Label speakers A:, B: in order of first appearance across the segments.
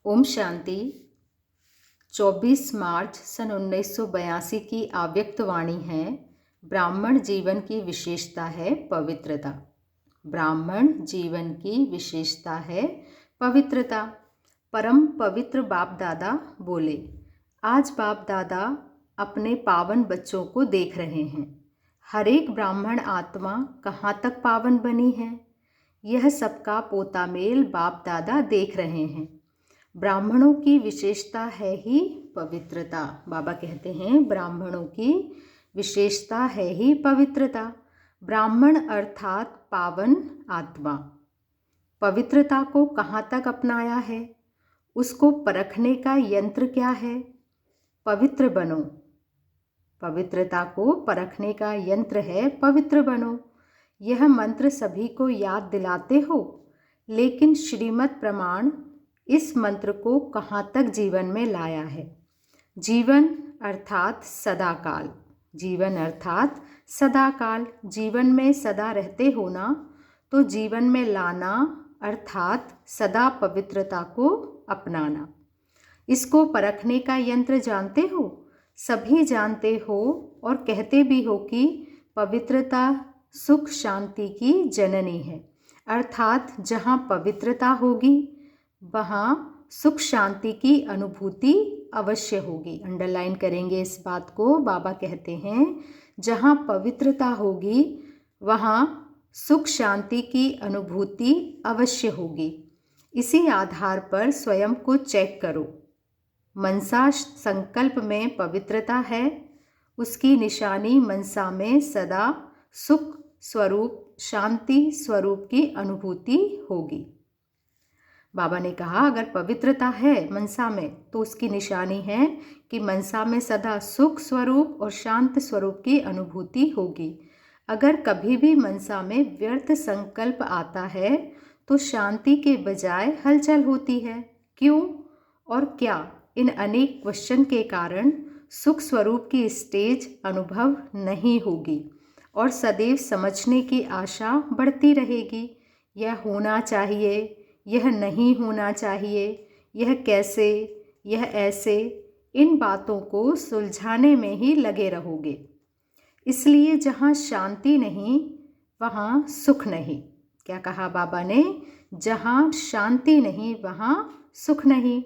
A: ओम शांति। 24 मार्च सन 1982 की आव्यक्त वाणी है। ब्राह्मण जीवन की विशेषता है पवित्रता। ब्राह्मण जीवन की विशेषता है पवित्रता। परम पवित्र बाप दादा बोले, आज बाप दादा अपने पावन बच्चों को देख रहे हैं। हर एक ब्राह्मण आत्मा कहाँ तक पावन बनी है, यह सबका पोता मेल बाप दादा देख रहे हैं। ब्राह्मणों की विशेषता है ही पवित्रता। बाबा कहते हैं ब्राह्मणों की विशेषता है ही पवित्रता। ब्राह्मण अर्थात पावन आत्मा। पवित्रता को कहाँ तक अपनाया है, उसको परखने का यंत्र क्या है? पवित्र बनो। पवित्रता को परखने का यंत्र है पवित्र बनो। यह मंत्र सभी को याद दिलाते हो, लेकिन श्रीमत प्रमाण इस मंत्र को कहाँ तक जीवन में लाया है? जीवन अर्थात सदाकाल। जीवन अर्थात सदाकाल। जीवन में सदा रहते हो ना, तो जीवन में लाना अर्थात सदा पवित्रता को अपनाना। इसको परखने का यंत्र जानते हो? सभी जानते हो और कहते भी हो कि पवित्रता सुख शांति की जननी है। अर्थात जहाँ पवित्रता होगी वहाँ सुख शांति की अनुभूति अवश्य होगी। अंडरलाइन करेंगे इस बात को। बाबा कहते हैं जहाँ पवित्रता होगी वहाँ सुख शांति की अनुभूति अवश्य होगी। इसी आधार पर स्वयं को चेक करो। मनसा संकल्प में पवित्रता है, उसकी निशानी मनसा में सदा सुख स्वरूप शांति स्वरूप की अनुभूति होगी। बाबा ने कहा अगर पवित्रता है मनसा में तो उसकी निशानी है कि मनसा में सदा सुख स्वरूप और शांत स्वरूप की अनुभूति होगी। अगर कभी भी मनसा में व्यर्थ संकल्प आता है तो शांति के बजाय हलचल होती है। क्यों और क्या? इन अनेक क्वेश्चन के कारण सुख स्वरूप की स्टेज अनुभव नहीं होगी और सदैव समझने की आशा बढ़ती रहेगी। यह होना चाहिए, यह नहीं होना चाहिए, यह कैसे, यह ऐसे, इन बातों को सुलझाने में ही लगे रहोगे। इसलिए जहाँ शांति नहीं वहाँ सुख नहीं। क्या कहा बाबा ने? जहाँ शांति नहीं वहाँ सुख नहीं।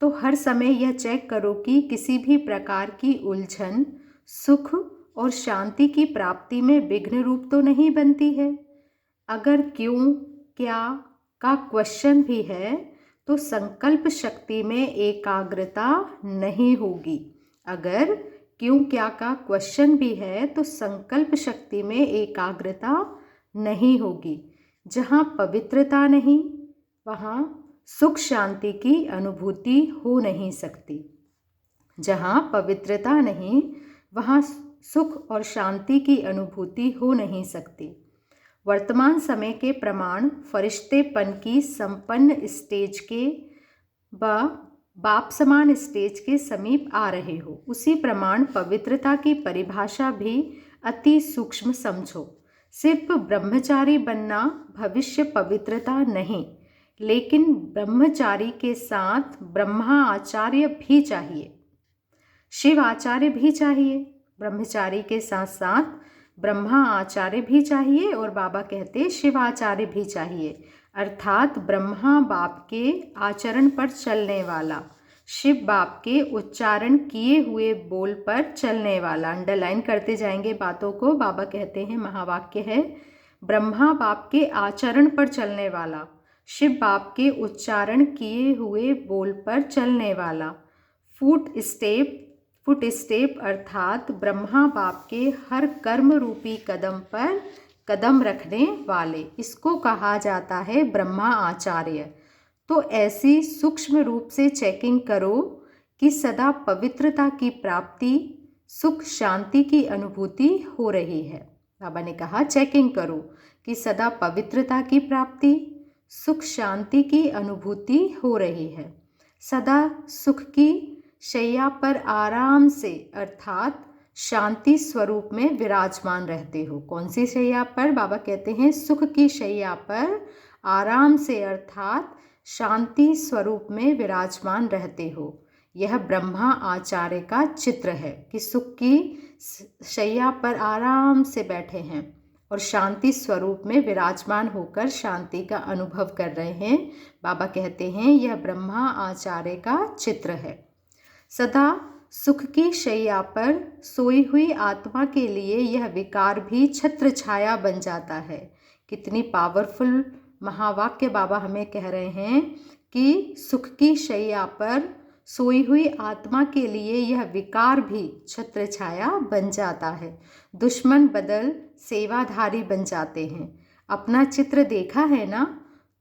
A: तो हर समय यह चेक करो कि किसी भी प्रकार की उलझन सुख और शांति की प्राप्ति में विघ्न रूप तो नहीं बनती है। अगर क्यों क्या का क्वेश्चन भी है तो संकल्प शक्ति में एकाग्रता नहीं होगी। अगर क्यों क्या का क्वेश्चन भी है तो संकल्प शक्ति में एकाग्रता नहीं होगी। जहाँ पवित्रता नहीं वहाँ सुख शांति की अनुभूति हो नहीं सकती। जहाँ पवित्रता नहीं वहाँ सुख और शांति की अनुभूति हो नहीं सकती। वर्तमान समय के प्रमाण फरिश्तेपन की संपन्न स्टेज के बाप समान स्टेज के समीप आ रहे हो। उसी प्रमाण पवित्रता की परिभाषा भी अति सूक्ष्म समझो। सिर्फ ब्रह्मचारी बनना भविष्य पवित्रता नहीं, लेकिन ब्रह्मचारी के साथ ब्रह्मा आचार्य भी चाहिए, शिव आचार्य भी चाहिए। ब्रह्मचारी के साथ साथ ब्रह्मा आचार्य भी चाहिए और बाबा कहते शिवाचार्य भी चाहिए। अर्थात ब्रह्मा बाप के आचरण पर चलने वाला, शिव बाप के उच्चारण किए हुए बोल पर चलने वाला। अंडरलाइन करते जाएंगे बातों को। बाबा कहते हैं महावाक्य है ब्रह्मा बाप के आचरण पर चलने वाला, शिव बाप के उच्चारण किए हुए बोल पर चलने वाला। फुट स्टेप अर्थात ब्रह्मा बाप के हर कर्म रूपी कदम पर कदम रखने वाले, इसको कहा जाता है ब्रह्मा आचार्य। तो ऐसी सूक्ष्म रूप से चेकिंग करो कि सदा पवित्रता की प्राप्ति सुख शांति की अनुभूति हो रही है। बाबा ने कहा चेकिंग करो कि सदा पवित्रता की प्राप्ति सुख शांति की अनुभूति हो रही है। सदा सुख की शैया पर आराम से अर्थात शांति स्वरूप में विराजमान रहते हो। कौन सी शैया पर? बाबा कहते हैं सुख की शैया पर आराम से अर्थात शांति स्वरूप में विराजमान रहते हो। यह ब्रह्मा आचार्य का चित्र है कि सुख की शैया पर आराम से बैठे हैं और शांति स्वरूप में विराजमान होकर शांति का अनुभव कर रहे हैं। बाबा कहते हैं यह ब्रह्मा आचार्य का चित्र है। सदा सुख की शैया पर सोई हुई आत्मा के लिए यह विकार भी छत्र छाया बन जाता है। कितनी पावरफुल महावाक्य बाबा हमें कह रहे हैं कि सुख की शैया पर सोई हुई आत्मा के लिए यह विकार भी छत्र छाया बन जाता है। दुश्मन बदल सेवाधारी बन जाते हैं। अपना चित्र देखा है ना,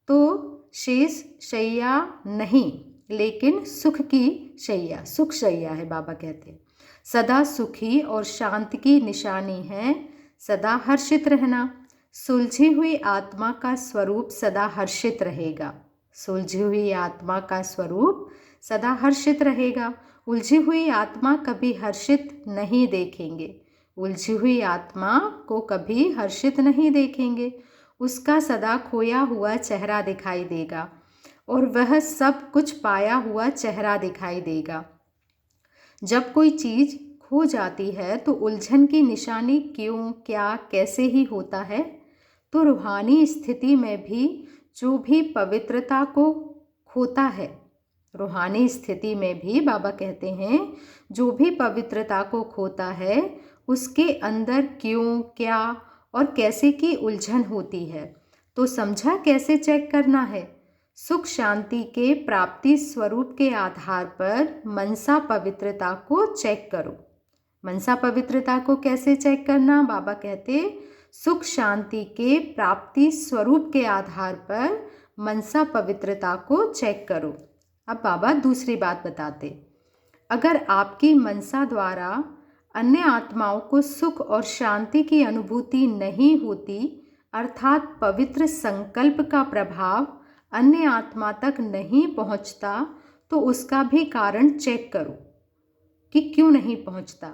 A: तो शेष शैया नहीं लेकिन सुख की शैया, सुख शैया है। बाबा कहते हैं सदा सुखी और शांति की निशानी है सदा हर्षित रहना। सुलझी हुई आत्मा का स्वरूप सदा हर्षित रहेगा। सुलझी हुई आत्मा का स्वरूप सदा हर्षित रहेगा। उलझी हुई आत्मा कभी हर्षित नहीं देखेंगे। उलझी हुई आत्मा को कभी हर्षित नहीं देखेंगे। उसका सदा खोया हुआ चेहरा दिखाई देगा और वह सब कुछ पाया हुआ चेहरा दिखाई देगा। जब कोई चीज़ खो जाती है तो उलझन की निशानी क्यों, क्या, कैसे ही होता है। तो रूहानी स्थिति में भी जो भी पवित्रता को खोता है, रूहानी स्थिति में भी बाबा कहते हैं जो भी पवित्रता को खोता है उसके अंदर क्यों, क्या और कैसे की उलझन होती है। तो समझा कैसे चेक करना है। सुख शांति के प्राप्ति स्वरूप के आधार पर मनसा पवित्रता को चेक करो। मनसा पवित्रता को कैसे चेक करना। बाबा कहते सुख शांति के प्राप्ति स्वरूप के आधार पर मनसा पवित्रता को चेक करो। अब बाबा दूसरी बात बताते, अगर आपकी मनसा द्वारा अन्य आत्माओं को सुख और शांति की अनुभूति नहीं होती, अर्थात पवित्र संकल्प का प्रभाव अन्य आत्मा तक नहीं पहुंचता, तो उसका भी कारण चेक करो कि क्यों नहीं पहुंचता।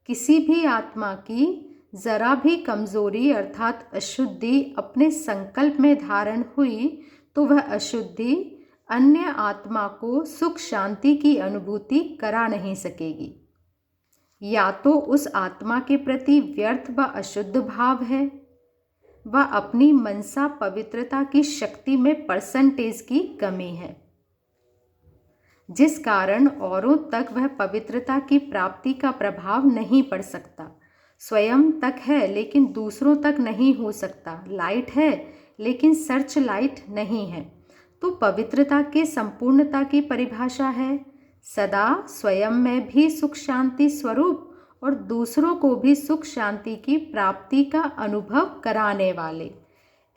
A: किसी भी आत्मा की ज़रा भी कमज़ोरी अर्थात अशुद्धि अपने संकल्प में धारण हुई तो वह अशुद्धि अन्य आत्मा को सुख शांति की अनुभूति करा नहीं सकेगी। या तो उस आत्मा के प्रति व्यर्थ व अशुद्ध भाव है, व अपनी मनसा पवित्रता की शक्ति में परसेंटेज की कमी है, जिस कारण औरों तक वह पवित्रता की प्राप्ति का प्रभाव नहीं पड़ सकता। स्वयं तक है लेकिन दूसरों तक नहीं हो सकता। लाइट है लेकिन सर्च लाइट नहीं है। तो पवित्रता के संपूर्णता की परिभाषा है सदा स्वयं में भी सुख शांति स्वरूप और दूसरों को भी सुख शांति की प्राप्ति का अनुभव कराने वाले।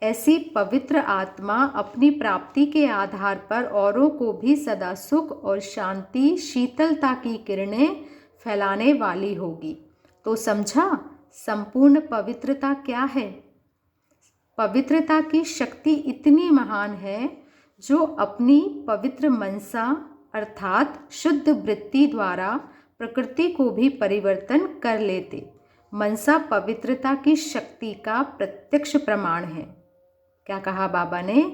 A: ऐसी पवित्र आत्मा अपनी प्राप्ति के आधार पर औरों को भी सदा सुख और शांति शीतलता की किरणें फैलाने वाली होगी। तो समझा संपूर्ण पवित्रता क्या है। पवित्रता की शक्ति इतनी महान है जो अपनी पवित्र मनसा अर्थात शुद्ध वृत्ति द्वारा प्रकृति को भी परिवर्तन कर लेते। मनसा पवित्रता की शक्ति का प्रत्यक्ष प्रमाण है। क्या कहा बाबा ने।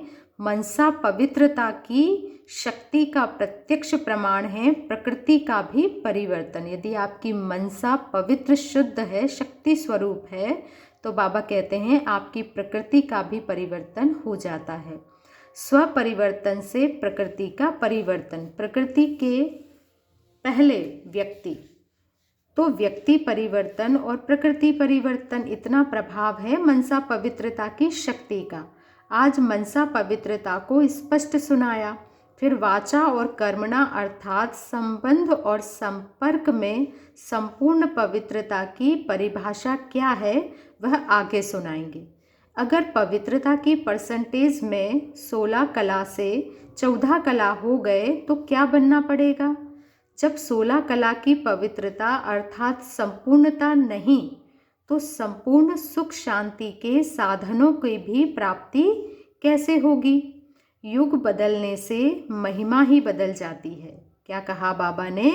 A: मनसा पवित्रता की शक्ति का प्रत्यक्ष प्रमाण है प्रकृति का भी परिवर्तन। यदि आपकी मनसा पवित्र शुद्ध है, शक्ति स्वरूप है, तो बाबा कहते हैं आपकी प्रकृति का भी परिवर्तन हो जाता है। स्व परिवर्तन से प्रकृति का परिवर्तन। प्रकृति के पहले व्यक्ति, तो व्यक्ति परिवर्तन और प्रकृति परिवर्तन, इतना प्रभाव है मनसा पवित्रता की शक्ति का। आज मनसा पवित्रता को स्पष्ट सुनाया। फिर वाचा और कर्मणा अर्थात संबंध और संपर्क में संपूर्ण पवित्रता की परिभाषा क्या है वह आगे सुनाएंगे। अगर पवित्रता की परसेंटेज में 16 कला से 14 कला हो गए तो क्या बनना पड़ेगा। जब 16 कला की पवित्रता अर्थात संपूर्णता नहीं, तो संपूर्ण सुख शांति के साधनों की भी प्राप्ति कैसे होगी। युग बदलने से महिमा ही बदल जाती है। क्या कहा बाबा ने।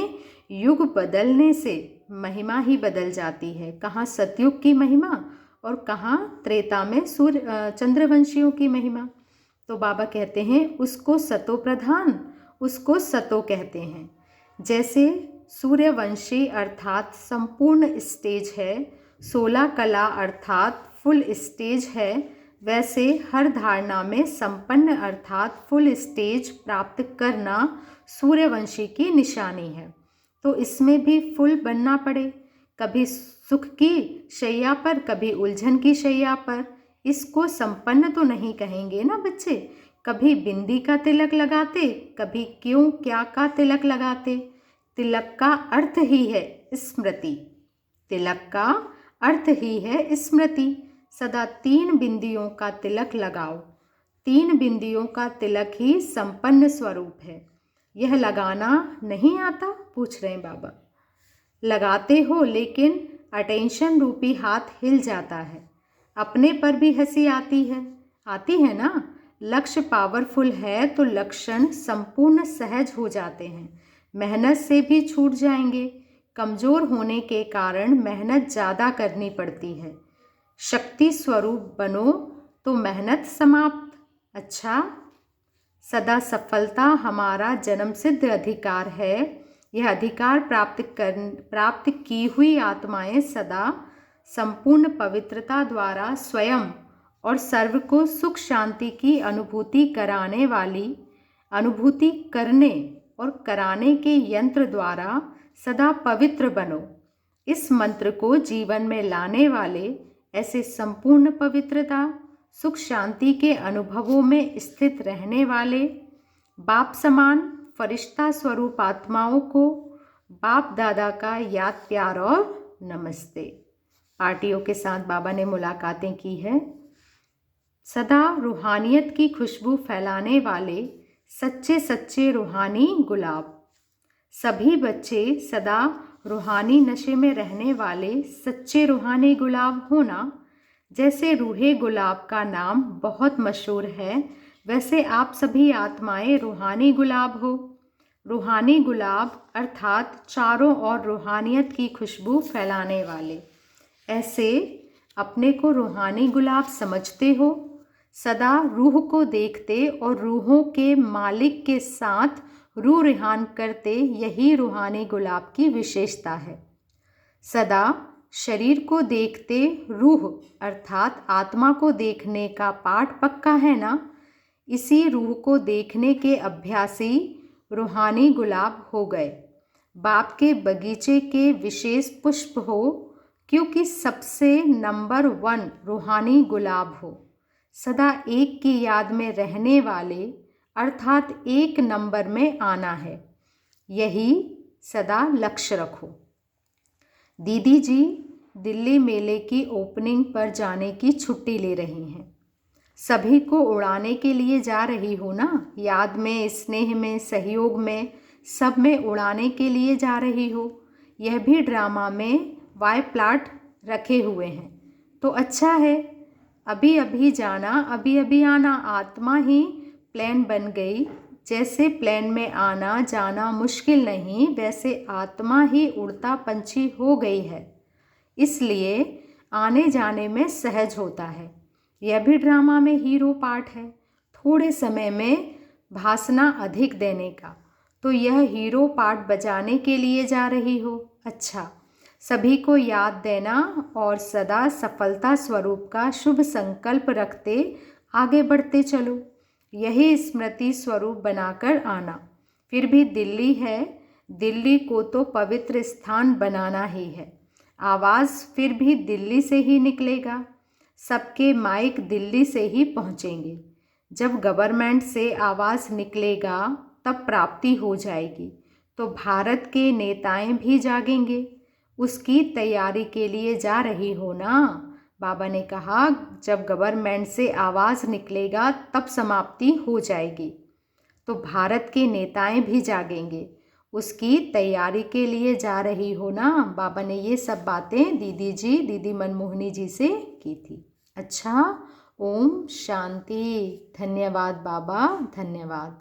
A: युग बदलने से महिमा ही बदल जाती है। कहाँ सतयुग की महिमा और कहाँ त्रेता में सूर्य चंद्रवंशियों की महिमा। तो बाबा कहते हैं उसको सतो प्रधान, उसको सतो कहते हैं। जैसे सूर्यवंशी अर्थात संपूर्ण स्टेज है, 16 कला अर्थात फुल स्टेज है, वैसे हर धारणा में संपन्न अर्थात फुल स्टेज प्राप्त करना सूर्यवंशी की निशानी है। तो इसमें भी फुल बनना पड़े, कभी सुख की शैया पर, कभी उलझन की शैया पर। इसको संपन्न तो नहीं कहेंगे ना बच्चे। कभी बिंदी का तिलक लगाते, कभी क्यों क्या का तिलक लगाते। तिलक का अर्थ ही है स्मृति, तिलक का अर्थ ही है स्मृति। सदा 3 बिंदियों का तिलक लगाओ, 3 बिंदियों का तिलक ही संपन्न स्वरूप है। यह लगाना नहीं आता, पूछ रहे हैं बाबा। लगाते हो लेकिन अटेंशन रूपी हाथ हिल जाता है, अपने पर भी हंसी आती है ना। लक्ष्य पावरफुल है तो लक्षण संपूर्ण सहज हो जाते हैं, मेहनत से भी छूट जाएंगे। कमज़ोर होने के कारण मेहनत ज़्यादा करनी पड़ती है। शक्ति स्वरूप बनो तो मेहनत समाप्त। अच्छा, सदा सफलता हमारा जन्मसिद्ध अधिकार है। यह अधिकार प्राप्त की हुई आत्माएं सदा संपूर्ण पवित्रता द्वारा स्वयं और सर्व को सुख शांति की अनुभूति कराने वाली, अनुभूति करने और कराने के यंत्र द्वारा सदा पवित्र बनो। इस मंत्र को जीवन में लाने वाले ऐसे संपूर्ण पवित्रता सुख शांति के अनुभवों में स्थित रहने वाले बाप समान फरिश्ता स्वरूप आत्माओं को बाप दादा का याद प्यार और नमस्ते। पार्टियों के साथ बाबा ने मुलाकातें की है। सदा रूहानियत की खुशबू फैलाने वाले सच्चे सच्चे रूहानी गुलाब। सभी बच्चे सदा रूहानी नशे में रहने वाले सच्चे रूहानी गुलाब होना। जैसे रूहे गुलाब का नाम बहुत मशहूर है, वैसे आप सभी आत्माएं रूहानी गुलाब हो। रूहानी गुलाब अर्थात चारों ओर रूहानियत की खुशबू फैलाने वाले। ऐसे अपने को रूहानी गुलाब समझते हो, सदा रूह को देखते और रूहों के मालिक के साथ रूह रिहान करते, यही रूहानी गुलाब की विशेषता है। सदा शरीर को देखते रूह अर्थात आत्मा को देखने का पाठ पक्का है ना। इसी रूह को देखने के अभ्यासी रूहानी गुलाब हो गए। बाप के बगीचे के विशेष पुष्प हो, क्योंकि सबसे नंबर 1 रूहानी गुलाब हो। सदा एक की याद में रहने वाले अर्थात 1 नंबर में आना है, यही सदा लक्ष्य रखो। दीदी जी दिल्ली मेले की ओपनिंग पर जाने की छुट्टी ले रही हैं। सभी को उड़ाने के लिए जा रही हो ना, याद में, स्नेह में, सहयोग में, सब में उड़ाने के लिए जा रही हो। यह भी ड्रामा में वाई प्लाट रखे हुए हैं तो अच्छा है। अभी अभी जाना, अभी अभी आना, आत्मा ही प्लेन बन गई। जैसे प्लेन में आना जाना मुश्किल नहीं, वैसे आत्मा ही उड़ता पंछी हो गई है, इसलिए आने जाने में सहज होता है। यह भी ड्रामा में हीरो पार्ट है, थोड़े समय में भासना अधिक देने का। तो यह हीरो पार्ट बजाने के लिए जा रही हो। अच्छा, सभी को याद देना और सदा सफलता स्वरूप का शुभ संकल्प रखते आगे बढ़ते चलो, यही स्मृति स्वरूप बनाकर आना। फिर भी दिल्ली है, दिल्ली को तो पवित्र स्थान बनाना ही है। आवाज़ फिर भी दिल्ली से ही निकलेगा, सबके माइक दिल्ली से ही पहुँचेंगे। जब गवर्नमेंट से आवाज़ निकलेगा तब प्राप्ति हो जाएगी, तो भारत के नेताएं भी जागेंगे। उसकी तैयारी के लिए जा रही हो ना। बाबा ने कहा जब गवर्नमेंट से आवाज़ निकलेगा तब समाप्ति हो जाएगी, तो भारत के नेताएं भी जागेंगे। उसकी तैयारी के लिए जा रही हो ना। बाबा ने ये सब बातें दीदी मनमोहनी जी से की थी। अच्छा, ओम शांति। धन्यवाद बाबा, धन्यवाद।